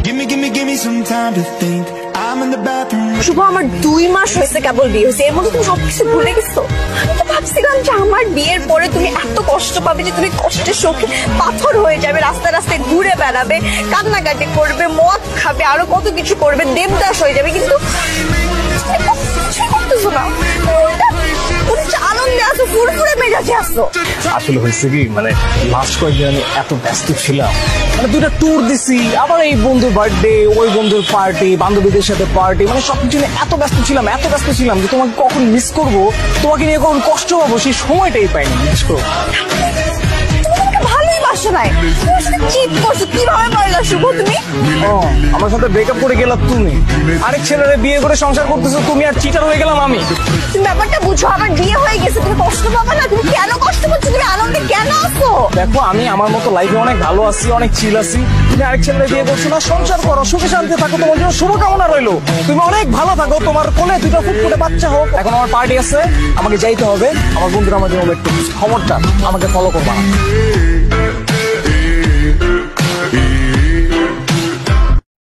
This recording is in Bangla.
Give me some time to think. I'm in the bathroom. শুভ আমার 2 মাস হয়েছে কেবল বিয়ে হয়েছে, এর মধ্যে তুমি সবকিছু ভুলে গেছো। আমি তো ভাবছিলাম যে আমার বিয়ের পরে তুমি এত কষ্ট পাবে যে তুমি কষ্টের শোকে পাথর হয়ে যাবে, রাস্তায় রাস্তায় ঘুরে বেড়াবে, কান্নাকাটি করবে, মদ খাবে, আরো কত কিছু করবে, দেবদাস হয়ে যাবে, কিন্তু করতেছো না। আনন্দে আসো, ফুরফুরে মেজাজে আসো। আসলে হয়েছে কি, মানে লাস্ট কয়েকদিন আমি এত ব্যস্ত ছিলাম, মানে 2টা ট্যুর দিছি, আবার এই বন্ধুর বার্থডে, ওই বন্ধুর পার্টি, বান্ধবীদের সাথে পার্টি, মানে সবকিছু নিয়ে এত ব্যস্ত ছিলাম যে তোমাকে কখন মিস করবো, তোমাকে নিয়ে কখন কষ্ট পাবো সেই সময়টাই পাইনি। মিস করবো ভালোই বাসো নাই, চিট করছো, কিভাবে পারলা শুভ তুমি? আমার সাথে ব্রেকআপ করে গেলাম তুমি, আরেক ছেলেরে বিয়ে করে সংসার করতেছো তুমি, আর চিটার হয়ে গেলাম আমি। তুমি ব্যাপারটা বুঝো, আমার বিয়ে হয়ে গেছে, তুমি কষ্ট পাবে না? তুমি কেন কষ্ট করছো? তুমি আনন্দে কেন আছো? দেখো আমি আমার মতো লাইফে অনেক ভালো আছি, অনেক চিল আছি, তুমি আরেক ছেলেরে বিয়ে করছো না, সংসার করো, সুখে শান্তি থাকো, তোমার জন্য শুভকামনা রইলো, তুমি অনেক ভালো থাকো, তোমার কোলে 2টা ফুটফুটে বাচ্চা হোক। এখন আমার পার্টি আছে, আমাকে যাইতে হবে, আমার বন্ধুরা আমার জন্য ওয়েট করছে, খবরটা আমাকে ফলো করবা।